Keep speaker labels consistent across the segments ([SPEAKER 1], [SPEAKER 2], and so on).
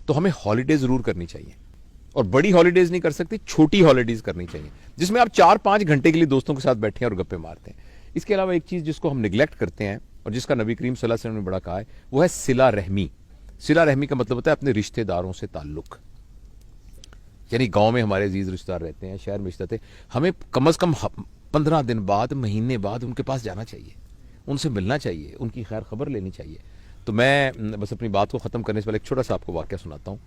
[SPEAKER 1] تو ہمیں ہالیڈے ضرور کرنی چاہیے, اور بڑی ہالیڈیز نہیں کر سکتے, چھوٹی ہالیڈیز کرنی چاہیے جس میں آپ 4-5 گھنٹے کے لیے دوستوں کے ساتھ بیٹھے ہیں اور گپے مارتے ہیں. اس کے علاوہ ایک چیز جس کو ہم نگلیکٹ کرتے ہیں اور جس کا نبی کریم صلی اللہ علیہ وسلم نے بڑا کہا ہے, وہ ہے صلہ رحمی. صلہ رحمی کا مطلب ہوتا ہے اپنے رشتہ داروں سے تعلق. یعنی گاؤں میں ہمارے عزیز رشتہ دار رہتے ہیں, شہر میں رشتہ دار, ہمیں کم از کم 15 دن بعد, مہینے بعد ان کے پاس جانا چاہیے, ان سے ملنا چاہیے, ان کی خیر خبر لینی چاہیے. تو میں بس اپنی بات کو ختم کرنے سے پہلے ایک چھوٹا سا آپ کو واقعہ سناتا ہوں.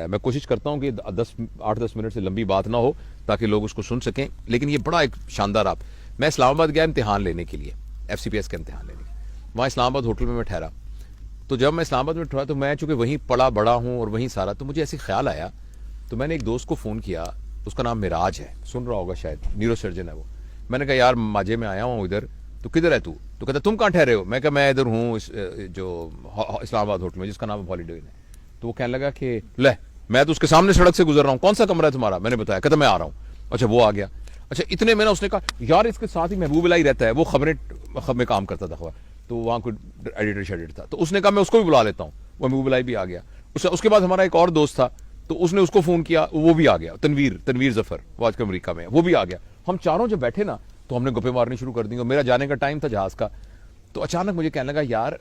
[SPEAKER 1] میں کوشش کرتا ہوں کہ 8-10 منٹ سے لمبی بات نہ ہو تاکہ لوگ اس کو سن سکیں, لیکن یہ بڑا ایک شاندار. میں اسلام آباد گیا امتحان لینے کے لیے, FCPS کا امتحان لینے کے لیے. وہاں اسلام آباد ہوٹل میں ٹھہرا. تو جب میں اسلام آباد میں ٹھہرا تو میں چونکہ وہیں پڑا بڑا ہوں اور وہیں سارا, تو مجھے ایسے خیال آیا, تو میں نے ایک دوست کو فون کیا, اس کا نام معراج ہے, سن رہا ہوگا شاید, نیورو سرجن ہے وہ. میں نے کہا یار ماجے میں آیا ہوں ادھر, تو کدھر ہے تو کہتا تم کہاں ٹھہرے ہو. میں کہا میں ادھر ہوں جو اسلام آباد ہوٹل میں جس کا نام ہالیڈے ہے. تو وہ کہنے لگا کہ لے میں تو اس کے سامنے سڑک سے گزر رہا ہوں, کون سا کمرہ ہے تمہارا. میں نے بتایا, کہتا میں آ رہا ہوں. اچھا وہ آ گیا. اچھا اتنے میں نے, اس نے کہا یار اس کے ساتھ ہی محبوب الہی رہتا ہے, وہ خبریں میں کام کرتا تھا, تو وہاں کوئی ایڈیٹر شیڈیٹر تھا, تو اس نے کہا میں اس کو بھی بلا لیتا ہوں. وہ محبوب الہی بھی آ گیا. اس کے بعد ہمارا ایک اور دوست تھا, تو اس نے اس کو فون کیا, وہ بھی آ گیا, تنویر ظفر, وہ آج کل امریکہ میں ہے, وہ بھی آ گیا. ہم چاروں جب بیٹھے نا تو ہم نے گپے مارنی شروع کر دی, اور میرا جانے کا ٹائم تھا جہاز کا. تو اچانک مجھے کہنے لگا یار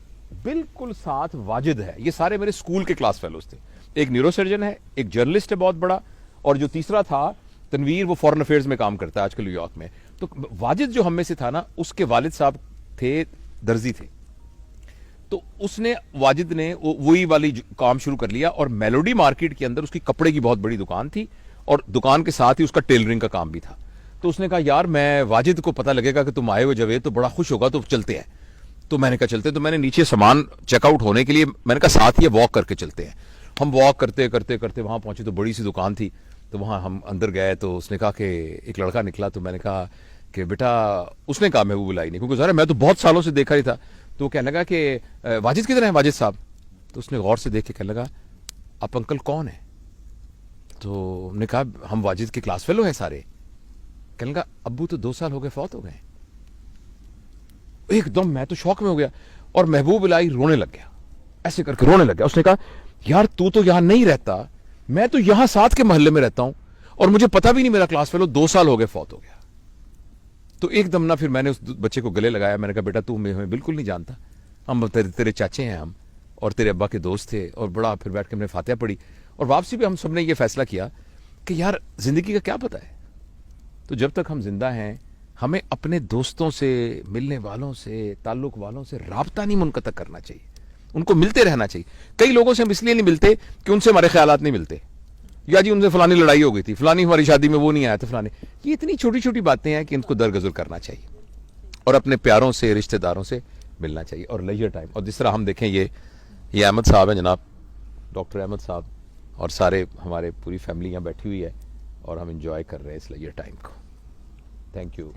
[SPEAKER 1] بالکل ساتھ واجد ہے. یہ سارے میرے اسکول کے کلاس فیلوز تھے. ایک نیورو سرجن ہے, ایک جرنلسٹ ہے بہت بڑا, اور جو تیسرا تھا تنویر, وہ فورن افیئرز میں کام کرتا ہے آج کل نیو یارک میں. تو واجد جو ہم میں سے تھا نا, اس کے والد صاحب تھے درزی تھے. تو اس نے, واجد نے وہی والی کام شروع کر لیا, اور میلوڈی مارکیٹ کے اندر اس کی کپڑے کی بہت بڑی دکان تھی, اور دکان کے ساتھ ہی اس کا ٹیلرنگ کا کام بھی تھا. تو اس نے کہا یار میں, واجد کو پتہ لگے گا کہ تم آئے ہوئے جب تو بڑا خوش ہوگا, تو چلتے ہیں. تو میں نے کہا چلتے. تو میں نے نیچے سامان چیک آؤٹ ہونے کے لیے میں نے کہا ساتھ ہی واک کر کے چلتے ہیں. ہم واک کرتے کرتے کرتے وہاں پہنچے, تو بڑی سی دکان تھی. تو وہاں ہم اندر گئے, تو اس نے کہا کہ ایک لڑکا نکلا. تو میں نے کہا کہ بیٹا, اس نے کہا محبوب الہی نے, کیونکہ ذرا میں تو بہت سالوں سے دیکھا ہی تھا. تو وہ کہنے لگا کہ واجد کدھر ہیں واجد صاحب. تو اس نے غور سے دیکھ کے کہنے لگا آپ انکل کون ہیں. تو ہم نے کہا ہم واجد کے کلاس فیلو ہیں سارے. کہنے لگا ابو تو 2 سال ہو گئے فوت ہو گئے. ایک دم میں تو شوق میں ہو گیا, اور محبوب الہی رونے لگ گیا, ایسے کر کے رونے لگ گیا. اس نے کہا یار تو یہاں نہیں رہتا, میں تو یہاں ساتھ کے محلے میں رہتا ہوں, اور مجھے پتا بھی نہیں میرا کلاس فیلو 2 سال ہو گئے فوت ہو گیا. تو ایک دم نا پھر میں نے اس بچے کو گلے لگایا. میں نے کہا بیٹا تو ہمیں بالکل نہیں جانتا, ہم تیرے چاچے ہیں ہم, اور تیرے ابا کے دوست تھے. اور بڑا پھر بیٹھ کے ہم نے فاتحہ پڑھی, اور واپسی پہ ہم سب نے یہ فیصلہ کیا کہ یار زندگی کا کیا پتہ ہے. تو جب تک ہم زندہ ہیں ہمیں اپنے دوستوں سے, ملنے والوں سے, تعلق والوں سے رابطہ نہیں منقطع کرنا چاہیے, ان کو ملتے رہنا چاہیے. کئی لوگوں سے ہم اس لیے نہیں ملتے کہ ان سے ہمارے خیالات نہیں ملتے, یا جی ان سے فلانی لڑائی ہو گئی تھی, فلانی ہماری شادی میں وہ نہیں آیا تھا, فلانی. یہ اتنی چھوٹی چھوٹی باتیں ہیں کہ ان کو درگزر کرنا چاہیے, اور اپنے پیاروں سے, رشتہ داروں سے ملنا چاہیے, اور لیجر ٹائم. اور جس طرح ہم دیکھیں یہ احمد صاحب ہیں جناب, ڈاکٹر احمد صاحب, اور سارے ہمارے پوری فیملی یہاں بیٹھی ہوئی ہے, اور ہم انجوائے کر رہے ہیں اس لیجر ٹائم کو. Thank you.